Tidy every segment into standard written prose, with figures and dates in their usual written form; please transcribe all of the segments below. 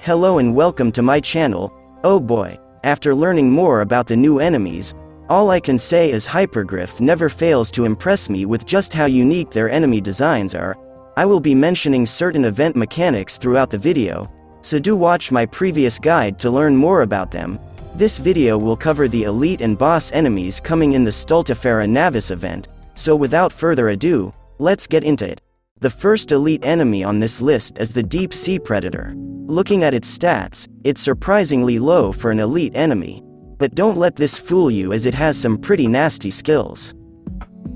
Hello and welcome to my channel. Oh boy, after learning more about the new enemies, all I can say is Hypergryph never fails to impress me with just how unique their enemy designs are. I will be mentioning certain event mechanics throughout the video, so do watch my previous guide to learn more about them. This video will cover the elite and boss enemies coming in the Stutlitfera Navis event, so without further ado, let's get into it. The first elite enemy on this list is the Deep Sea Predator. Looking at its stats, it's surprisingly low for an elite enemy. But don't let this fool you, as it has some pretty nasty skills.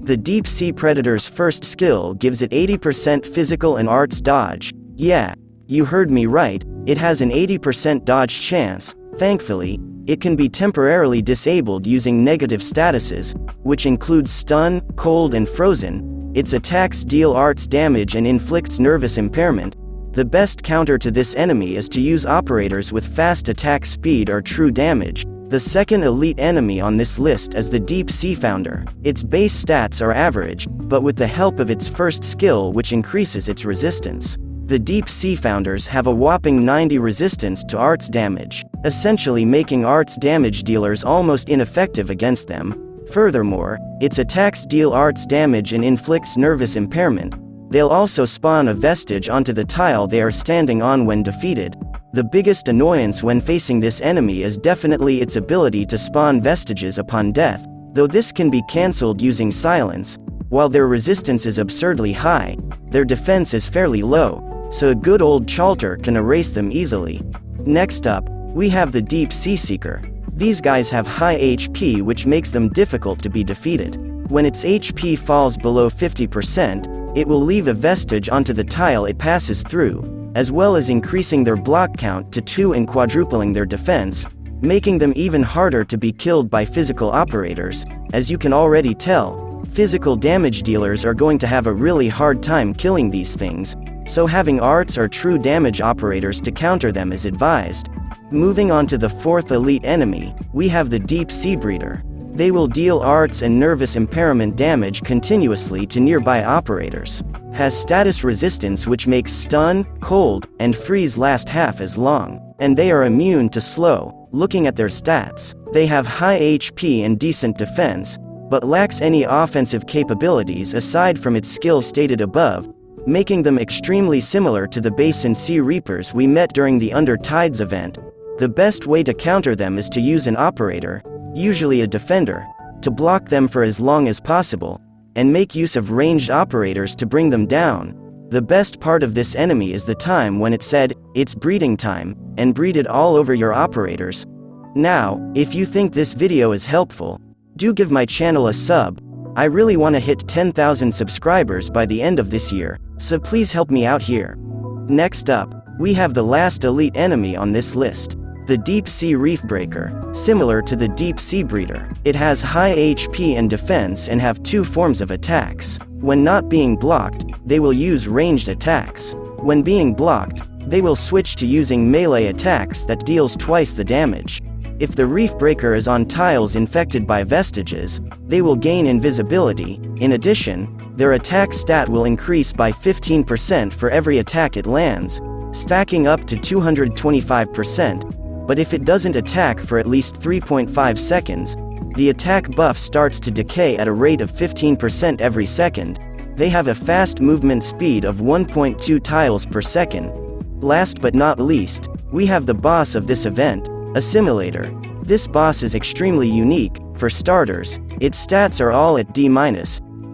The Deep Sea Predator's first skill gives it 80% physical and arts dodge. Yeah, you heard me right, it has an 80% dodge chance. Thankfully, it can be temporarily disabled using negative statuses, which includes stun, cold and frozen. Its attacks deal arts damage and inflicts nervous impairment. The best counter to this enemy is to use operators with fast attack speed or true damage. The second elite enemy on this list is the Deep Sea Founder. Its base stats are average, but with the help of its first skill, which increases its resistance. The Deep Sea Founders have a whopping 90 resistance to arts damage, essentially making arts damage dealers almost ineffective against them. Furthermore, its attacks deal arts damage and inflicts nervous impairment. They'll also spawn a vestige onto the tile they are standing on when defeated. The biggest annoyance when facing this enemy is definitely its ability to spawn vestiges upon death, though this can be cancelled using silence. While their resistance is absurdly high, their defense is fairly low, so a good old Chalter can erase them easily. Next up, we have the Deep Sea Seeker. These guys have high HP, which makes them difficult to be defeated. When its HP falls below 50%, it will leave a vestige onto the tile it passes through, as well as increasing their block count to 2 and quadrupling their defense, making them even harder to be killed by physical operators. As you can already tell, physical damage dealers are going to have a really hard time killing these things, so having arts or true damage operators to counter them is advised. Moving on to the fourth elite enemy, we have the Deep Sea Breeder. They will deal arts and nervous impairment damage continuously to nearby operators. Has status resistance, which makes stun, cold, and freeze last half as long, and they are immune to slow. Looking at their stats, they have high HP and decent defense, but lacks any offensive capabilities aside from its skill stated above, making them extremely similar to the Basin Sea Reapers we met during the Under Tides event. The best way to counter them is to use an operator, usually a defender, to block them for as long as possible, and make use of ranged operators to bring them down. The best part of this enemy is the time when it said, "It's breeding time," and breeded all over your operators. Now, if you think this video is helpful, do give my channel a sub. I really want to hit 10,000 subscribers by the end of this year, so please help me out here. Next up, we have the last elite enemy on this list. The Deep Sea Reef Breaker. Similar to the Deep Sea Breeder, it has high HP and defense and have 2 forms of attacks. When not being blocked, they will use ranged attacks. When being blocked, they will switch to using melee attacks that deals twice the damage. If the Reef Breaker is on tiles infected by vestiges, they will gain invisibility. In addition, their attack stat will increase by 15% for every attack it lands, stacking up to 225%. But if it doesn't attack for at least 3.5 seconds, the attack buff starts to decay at a rate of 15% every second. They have a fast movement speed of 1.2 tiles per second. Last but not least, we have the boss of this event, Assimilator. This boss is extremely unique. For starters, its stats are all at D-,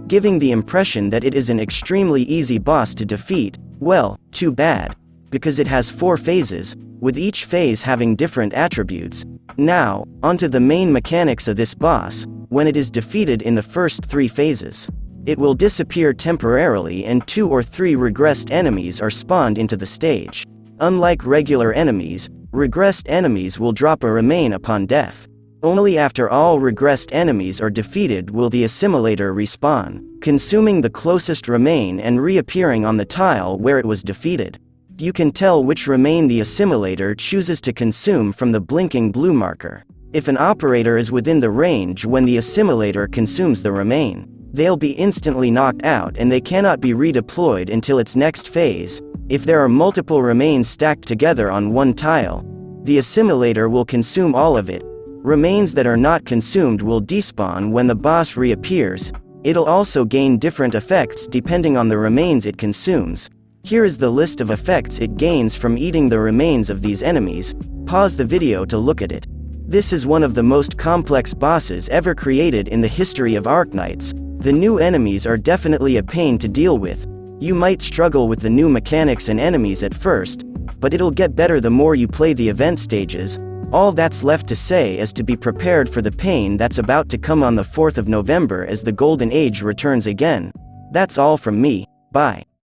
giving the impression that it is an extremely easy boss to defeat. Well, too bad, because it has 4 phases, with each phase having different attributes. Now, onto the main mechanics of this boss. When it is defeated in the first 3 phases, it will disappear temporarily and 2 or 3 regressed enemies are spawned into the stage. Unlike regular enemies, regressed enemies will drop a remain upon death. Only after all regressed enemies are defeated will the Assimilator respawn, consuming the closest remain and reappearing on the tile where it was defeated. You can tell which remain the Assimilator chooses to consume from the blinking blue marker. If an operator is within the range when the Assimilator consumes the remain, They'll be instantly knocked out and they cannot be redeployed until its next phase. If there are multiple remains stacked together on one tile, the assimilator will consume all of it. Remains that are not consumed will despawn when the boss reappears. It'll also gain different effects depending on the remains it consumes. Here is the list of effects it gains from eating the remains of these enemies. Pause the video to look at it. This is one of the most complex bosses ever created in the history of Arknights. The new enemies are definitely a pain to deal with. You might struggle with the new mechanics and enemies at first, but it'll get better the more you play the event stages. All that's left to say is to be prepared for the pain that's about to come on the 4th of November as the Golden Age returns again. That's all from me. Bye.